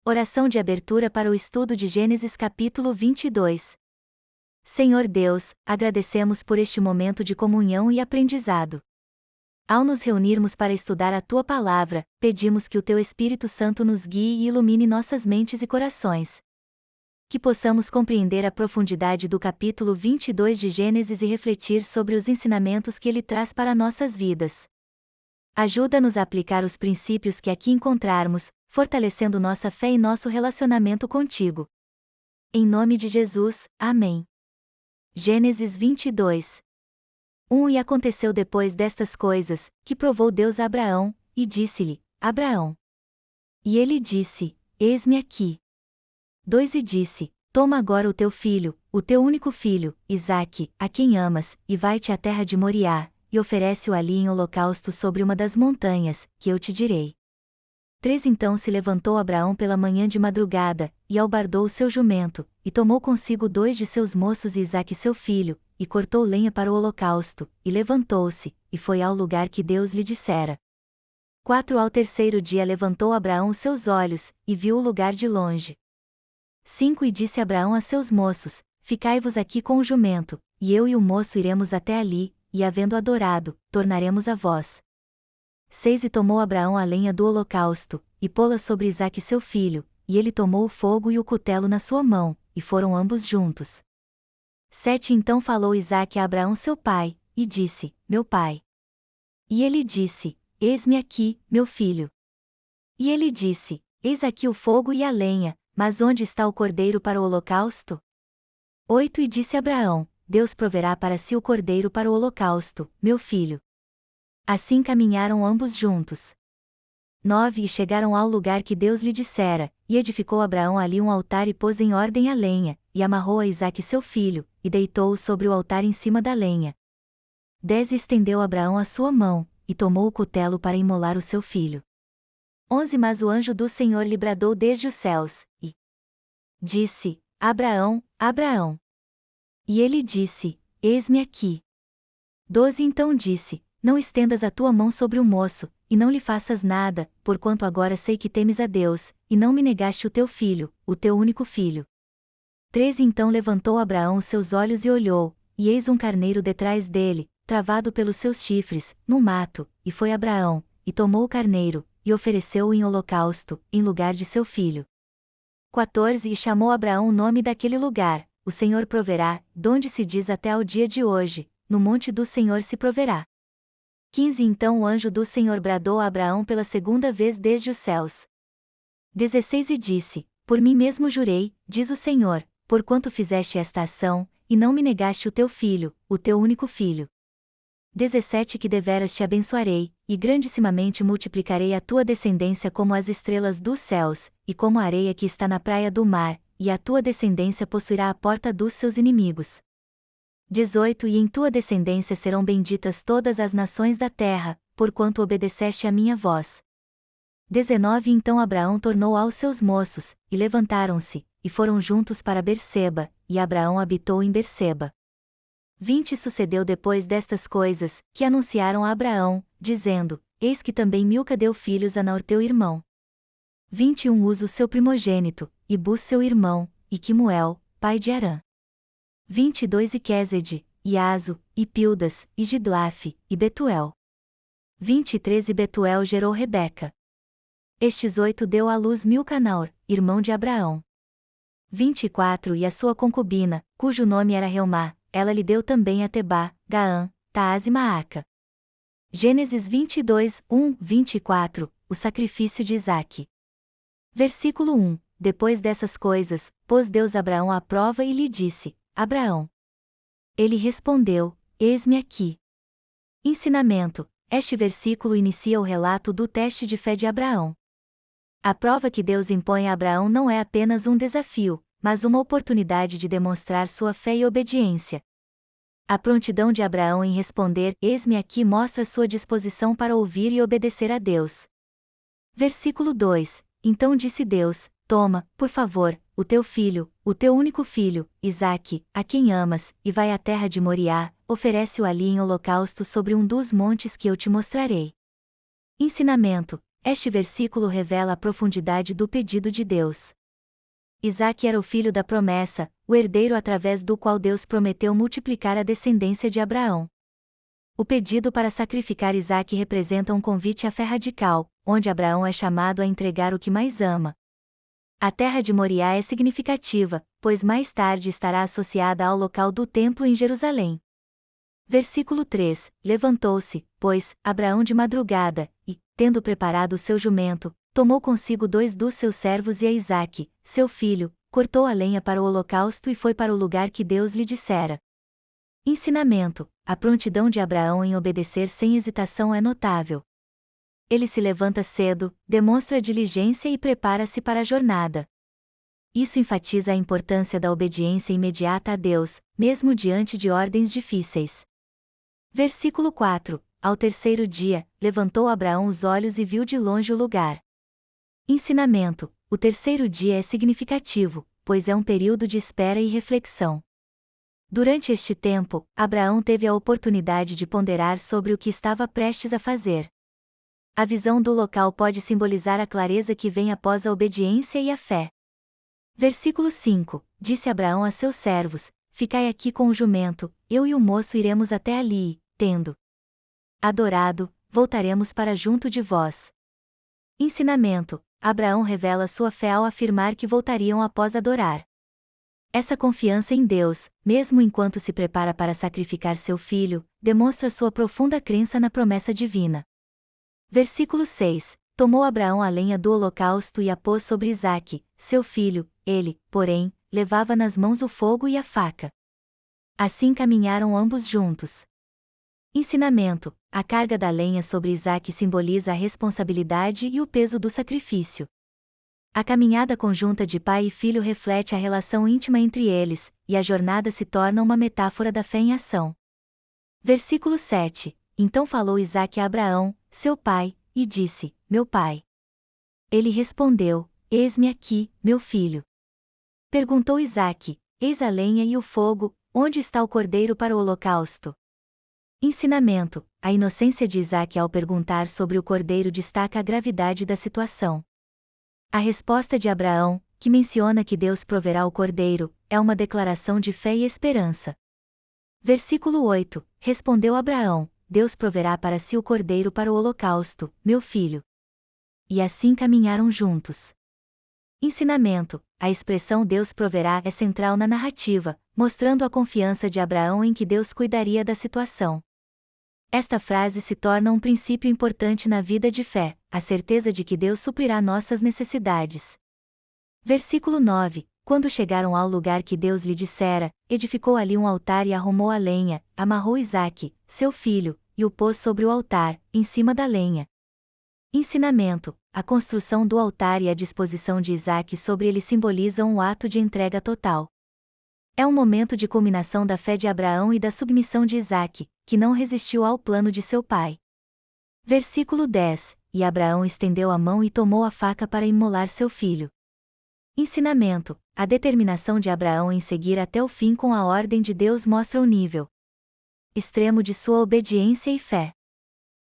Oração de abertura para o estudo de Gênesis capítulo 22. Senhor Deus, agradecemos por este momento de comunhão e aprendizado. Ao nos reunirmos para estudar a Tua Palavra, pedimos que o Teu Espírito Santo nos guie e ilumine nossas mentes e corações. Que possamos compreender a profundidade do capítulo 22 de Gênesis e refletir sobre os ensinamentos que ele traz para nossas vidas. Ajuda-nos a aplicar os princípios que aqui encontrarmos, fortalecendo nossa fé e nosso relacionamento contigo. Em nome de Jesus, amém. Gênesis 22. 1 E aconteceu depois destas coisas, que provou Deus a Abraão, e disse-lhe: Abraão. E ele disse: Eis-me aqui. 2 E disse: Toma agora o teu filho, o teu único filho, Isaque, a quem amas, e vai-te à terra de Moriá, e oferece-o ali em holocausto sobre uma das montanhas, que eu te direi. 3 Então se levantou Abraão pela manhã de madrugada, e albardou o seu jumento, e tomou consigo 2 de seus moços e Isaque seu filho, e cortou lenha para o holocausto, e levantou-se, e foi ao lugar que Deus lhe dissera. 4 Ao terceiro dia levantou Abraão os seus olhos, e viu o lugar de longe. 5 E disse Abraão a seus moços: Ficai-vos aqui com o jumento, e eu e o moço iremos até ali, e havendo adorado, tornaremos a vós. 6 E tomou Abraão a lenha do holocausto, e pô-la sobre Isaque seu filho, e ele tomou o fogo e o cutelo na sua mão, e foram ambos juntos. 7 Então falou Isaque a Abraão seu pai, e disse: Meu pai. E ele disse: Eis-me aqui, meu filho. E ele disse: Eis aqui o fogo e a lenha, mas onde está o cordeiro para o holocausto? 8 E disse Abraão: Deus proverá para si o cordeiro para o holocausto, meu filho. Assim caminharam ambos juntos. 9 E chegaram ao lugar que Deus lhe dissera, e edificou Abraão ali um altar e pôs em ordem a lenha, e amarrou a Isaque seu filho, e deitou-o sobre o altar em cima da lenha. 10 E estendeu Abraão a sua mão, e tomou o cutelo para imolar o seu filho. 11 Mas o anjo do Senhor lhe bradou desde os céus, e disse: Abraão, Abraão. E ele disse: Eis-me aqui. 12 Então disse: Não estendas a tua mão sobre o moço, e não lhe faças nada, porquanto agora sei que temes a Deus, e não me negaste o teu filho, o teu único filho. 13 Então levantou Abraão os seus olhos e olhou, e eis um carneiro detrás dele, travado pelos seus chifres, no mato, e foi Abraão, e tomou o carneiro, e ofereceu-o em holocausto, em lugar de seu filho. 14 E chamou Abraão o nome daquele lugar: O Senhor proverá, donde se diz até ao dia de hoje, no monte do Senhor se proverá. 15 Então o anjo do Senhor bradou a Abraão pela segunda vez desde os céus. 16 E disse: Por mim mesmo jurei, diz o Senhor, porquanto fizeste esta ação, e não me negaste o teu filho, o teu único filho. 17 Que deveras te abençoarei, e grandissimamente multiplicarei a tua descendência como as estrelas dos céus, e como a areia que está na praia do mar, e a tua descendência possuirá a porta dos seus inimigos. 18 E em tua descendência serão benditas todas as nações da terra, porquanto obedeceste à minha voz. 19 Então Abraão tornou aos seus moços, e levantaram-se, e foram juntos para Berseba, e Abraão habitou em Berseba. 20 Sucedeu depois destas coisas, que anunciaram a Abraão, dizendo: Eis que também Milca deu filhos a Naor teu irmão. 21 Uza o seu primogênito, e Bus seu irmão, e Quimuel, pai de Arã. 22 E Quésede, e Azo, e Pildas, e Gidlafe, e Betuel. 23 E Betuel gerou Rebeca. Estes 8 deu à luz Milca a Naor, irmão de Abraão. 24 E a sua concubina, cujo nome era Reumá, ela lhe deu também a Tebá, Gaã, Taás e Maaca. Gênesis 22, 24, o sacrifício de Isaque. Versículo 1. Depois dessas coisas, pôs Deus Abraão à prova e lhe disse: Abraão. Ele respondeu: Eis-me aqui. Ensinamento. Este versículo inicia o relato do teste de fé de Abraão. A prova que Deus impõe a Abraão não é apenas um desafio, mas uma oportunidade de demonstrar sua fé e obediência. A prontidão de Abraão em responder: Eis-me aqui mostra sua disposição para ouvir e obedecer a Deus. Versículo 2. Então disse Deus: Toma, por favor, o teu filho, o teu único filho, Isaque, a quem amas, e vai à terra de Moriá, oferece-o ali em holocausto sobre um dos montes que eu te mostrarei. Ensinamento. Este versículo revela a profundidade do pedido de Deus. Isaque era o filho da promessa, o herdeiro através do qual Deus prometeu multiplicar a descendência de Abraão. O pedido para sacrificar Isaque representa um convite à fé radical, onde Abraão é chamado a entregar o que mais ama. A terra de Moriá é significativa, pois mais tarde estará associada ao local do templo em Jerusalém. Versículo 3: Levantou-se, pois, Abraão de madrugada, e, tendo preparado o seu jumento, tomou consigo 2 dos seus servos e a Isaque, seu filho, cortou a lenha para o holocausto e foi para o lugar que Deus lhe dissera. Ensinamento: a prontidão de Abraão em obedecer sem hesitação é notável. Ele se levanta cedo, demonstra diligência e prepara-se para a jornada. Isso enfatiza a importância da obediência imediata a Deus, mesmo diante de ordens difíceis. Versículo 4: Ao terceiro dia, levantou Abraão os olhos e viu de longe o lugar. Ensinamento: o terceiro dia é significativo, pois é um período de espera e reflexão. Durante este tempo, Abraão teve a oportunidade de ponderar sobre o que estava prestes a fazer. A visão do local pode simbolizar a clareza que vem após a obediência e a fé. Versículo 5: Disse Abraão a seus servos: Ficai aqui com o jumento, eu e o moço iremos até ali, e, tendo adorado, voltaremos para junto de vós. Ensinamento: Abraão revela sua fé ao afirmar que voltariam após adorar. Essa confiança em Deus, mesmo enquanto se prepara para sacrificar seu filho, demonstra sua profunda crença na promessa divina. Versículo 6: Tomou Abraão a lenha do holocausto e a pôs sobre Isaque, seu filho, ele, porém, levava nas mãos o fogo e a faca. Assim caminharam ambos juntos. Ensinamento: a carga da lenha sobre Isaque simboliza a responsabilidade e o peso do sacrifício. A caminhada conjunta de pai e filho reflete a relação íntima entre eles, e a jornada se torna uma metáfora da fé em ação. Versículo 7: Então falou Isaque a Abraão, seu pai, e disse: Meu pai. Ele respondeu: Eis-me aqui, meu filho. Perguntou Isaque: Eis a lenha e o fogo, onde está o cordeiro para o holocausto? Ensinamento: a inocência de Isaque ao perguntar sobre o cordeiro destaca a gravidade da situação. A resposta de Abraão, que menciona que Deus proverá o cordeiro, é uma declaração de fé e esperança. Versículo 8: Respondeu Abraão: Deus proverá para si o cordeiro para o holocausto, meu filho. E assim caminharam juntos. Ensinamento: a expressão Deus proverá é central na narrativa, mostrando a confiança de Abraão em que Deus cuidaria da situação. Esta frase se torna um princípio importante na vida de fé, a certeza de que Deus suprirá nossas necessidades. Versículo 9: Quando chegaram ao lugar que Deus lhe dissera, edificou ali um altar e arrumou a lenha, amarrou Isaque, seu filho, e o pôs sobre o altar, em cima da lenha. Ensinamento: a construção do altar e a disposição de Isaque sobre ele simbolizam um ato de entrega total. É um momento de culminação da fé de Abraão e da submissão de Isaque, que não resistiu ao plano de seu pai. Versículo 10: E Abraão estendeu a mão e tomou a faca para imolar seu filho. Ensinamento: a determinação de Abraão em seguir até o fim com a ordem de Deus mostra o nível extremo de sua obediência e fé.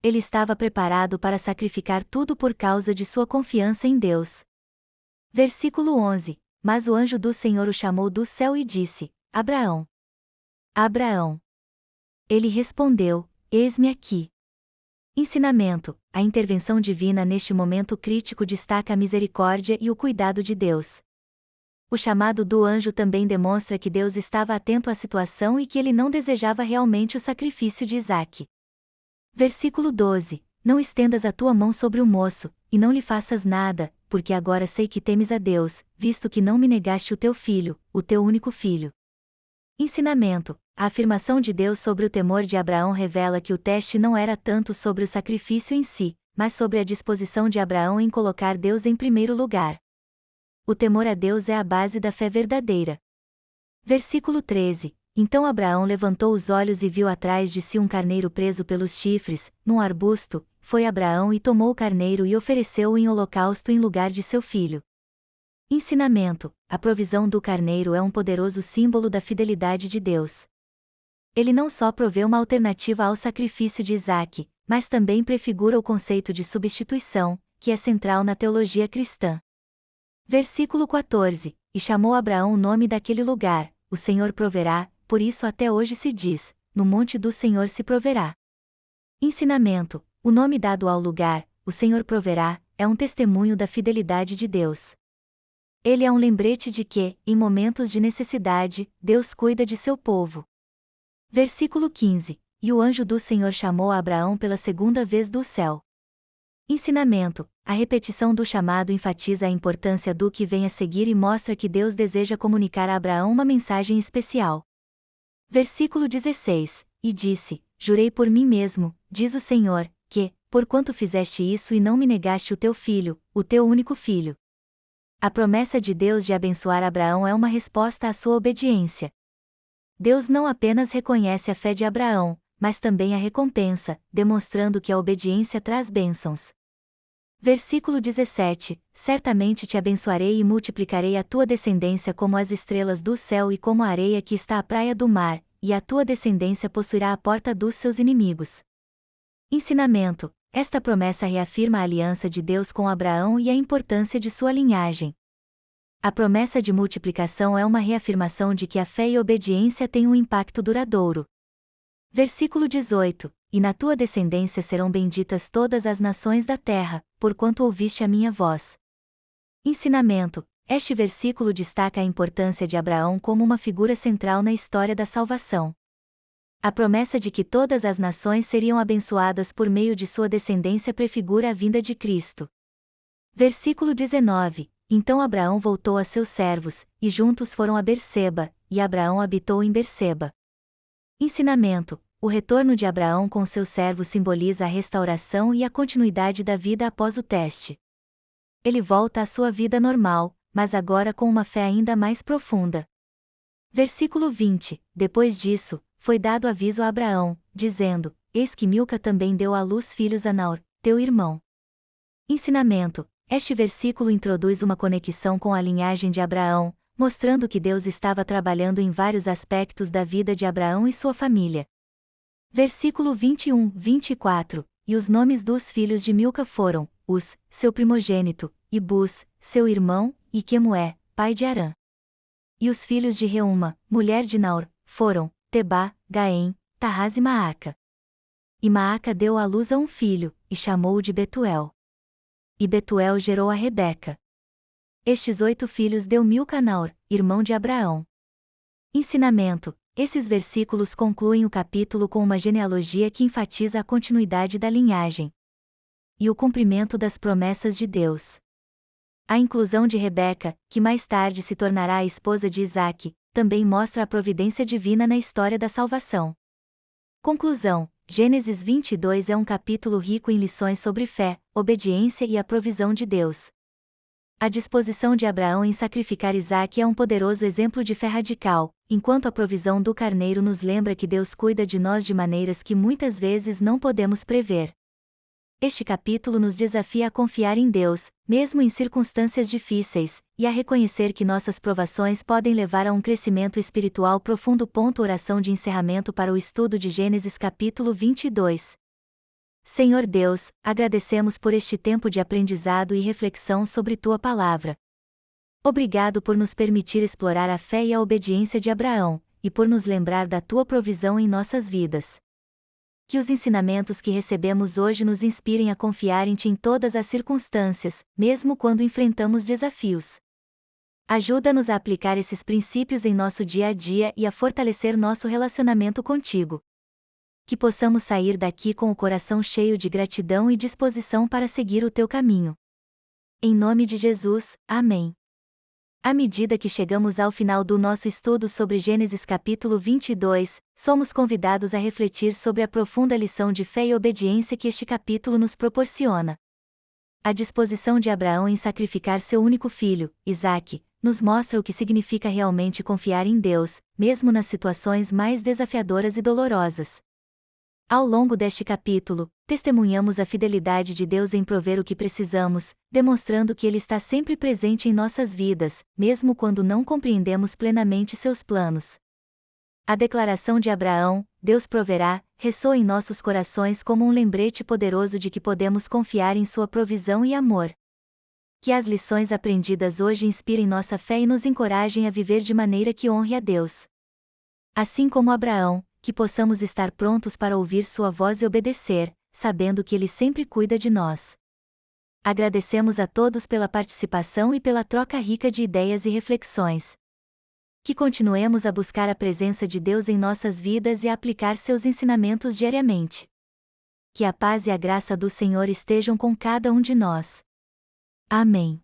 Ele estava preparado para sacrificar tudo por causa de sua confiança em Deus. Versículo 11: Mas o anjo do Senhor o chamou do céu e disse: Abraão! Abraão! Ele respondeu: Eis-me aqui. Ensinamento: a intervenção divina neste momento crítico destaca a misericórdia e o cuidado de Deus. O chamado do anjo também demonstra que Deus estava atento à situação e que ele não desejava realmente o sacrifício de Isaque. Versículo 12: Não estendas a tua mão sobre o moço, e não lhe faças nada, porque agora sei que temes a Deus, visto que não me negaste o teu filho, o teu único filho. Ensinamento: a afirmação de Deus sobre o temor de Abraão revela que o teste não era tanto sobre o sacrifício em si, mas sobre a disposição de Abraão em colocar Deus em primeiro lugar. O temor a Deus é a base da fé verdadeira. Versículo 13: Então Abraão levantou os olhos e viu atrás de si um carneiro preso pelos chifres, num arbusto. Foi Abraão e tomou o carneiro e ofereceu-o em holocausto em lugar de seu filho. Ensinamento: a provisão do carneiro é um poderoso símbolo da fidelidade de Deus. Ele não só provê uma alternativa ao sacrifício de Isaque, mas também prefigura o conceito de substituição, que é central na teologia cristã. Versículo 14: E chamou Abraão o nome daquele lugar, o Senhor proverá, por isso até hoje se diz, no monte do Senhor se proverá. Ensinamento: o nome dado ao lugar, o Senhor proverá, é um testemunho da fidelidade de Deus. Ele é um lembrete de que, em momentos de necessidade, Deus cuida de seu povo. Versículo 15: E o anjo do Senhor chamou a Abraão pela segunda vez do céu. Ensinamento: a repetição do chamado enfatiza a importância do que vem a seguir e mostra que Deus deseja comunicar a Abraão uma mensagem especial. Versículo 16: E disse: Jurei por mim mesmo, diz o Senhor, que, porquanto fizeste isso e não me negaste o teu filho, o teu único filho. A promessa de Deus de abençoar Abraão é uma resposta à sua obediência. Deus não apenas reconhece a fé de Abraão, mas também a recompensa, demonstrando que a obediência traz bênçãos. Versículo 17: Certamente te abençoarei e multiplicarei a tua descendência como as estrelas do céu e como a areia que está à praia do mar, e a tua descendência possuirá a porta dos seus inimigos. Ensinamento: esta promessa reafirma a aliança de Deus com Abraão e a importância de sua linhagem. A promessa de multiplicação é uma reafirmação de que a fé e a obediência têm um impacto duradouro. Versículo 18: E na tua descendência serão benditas todas as nações da terra, porquanto ouviste a minha voz. Ensinamento: este versículo destaca a importância de Abraão como uma figura central na história da salvação. A promessa de que todas as nações seriam abençoadas por meio de sua descendência prefigura a vinda de Cristo. Versículo 19: Então Abraão voltou a seus servos, e juntos foram a Berseba, e Abraão habitou em Berseba. Ensinamento: o retorno de Abraão com seus servos simboliza a restauração e a continuidade da vida após o teste. Ele volta à sua vida normal, mas agora com uma fé ainda mais profunda. Versículo 20: Depois disso, foi dado aviso a Abraão, dizendo: Eis que Milca também deu à luz filhos a Naor, teu irmão. Ensinamento: este versículo introduz uma conexão com a linhagem de Abraão, mostrando que Deus estava trabalhando em vários aspectos da vida de Abraão e sua família. Versículo 21-24: E os nomes dos filhos de Milca foram: Uz, seu primogênito, e Buz, seu irmão, e Quemué, pai de Arã. E os filhos de Reuma, mulher de Naor, foram: Tebá, Gaém, Tarrás e Maaca. E Maaca deu à luz a um filho, e chamou-o de Betuel. E Betuel gerou a Rebeca. Estes 8 filhos deu Milca a Naor, irmão de Abraão. Ensinamento: esses versículos concluem o capítulo com uma genealogia que enfatiza a continuidade da linhagem e o cumprimento das promessas de Deus. A inclusão de Rebeca, que mais tarde se tornará a esposa de Isaque, também mostra a providência divina na história da salvação. Conclusão: Gênesis 22 é um capítulo rico em lições sobre fé, obediência e a provisão de Deus. A disposição de Abraão em sacrificar Isaque é um poderoso exemplo de fé radical, enquanto a provisão do carneiro nos lembra que Deus cuida de nós de maneiras que muitas vezes não podemos prever. Este capítulo nos desafia a confiar em Deus, mesmo em circunstâncias difíceis, e a reconhecer que nossas provações podem levar a um crescimento espiritual profundo. Oração de encerramento para o estudo de Gênesis capítulo 22. Senhor Deus, agradecemos por este tempo de aprendizado e reflexão sobre Tua Palavra. Obrigado por nos permitir explorar a fé e a obediência de Abraão, e por nos lembrar da Tua provisão em nossas vidas. Que os ensinamentos que recebemos hoje nos inspirem a confiar em Ti em todas as circunstâncias, mesmo quando enfrentamos desafios. Ajuda-nos a aplicar esses princípios em nosso dia a dia e a fortalecer nosso relacionamento contigo. Que possamos sair daqui com o coração cheio de gratidão e disposição para seguir o Teu caminho. Em nome de Jesus, amém. À medida que chegamos ao final do nosso estudo sobre Gênesis capítulo 22, somos convidados a refletir sobre a profunda lição de fé e obediência que este capítulo nos proporciona. A disposição de Abraão em sacrificar seu único filho, Isaque, nos mostra o que significa realmente confiar em Deus, mesmo nas situações mais desafiadoras e dolorosas. Ao longo deste capítulo, testemunhamos a fidelidade de Deus em prover o que precisamos, demonstrando que Ele está sempre presente em nossas vidas, mesmo quando não compreendemos plenamente seus planos. A declaração de Abraão, Deus proverá, ressoa em nossos corações como um lembrete poderoso de que podemos confiar em sua provisão e amor. Que as lições aprendidas hoje inspirem nossa fé e nos encorajem a viver de maneira que honre a Deus. Assim como Abraão, que possamos estar prontos para ouvir sua voz e obedecer, sabendo que Ele sempre cuida de nós. Agradecemos a todos pela participação e pela troca rica de ideias e reflexões. Que continuemos a buscar a presença de Deus em nossas vidas e a aplicar seus ensinamentos diariamente. Que a paz e a graça do Senhor estejam com cada um de nós. Amém.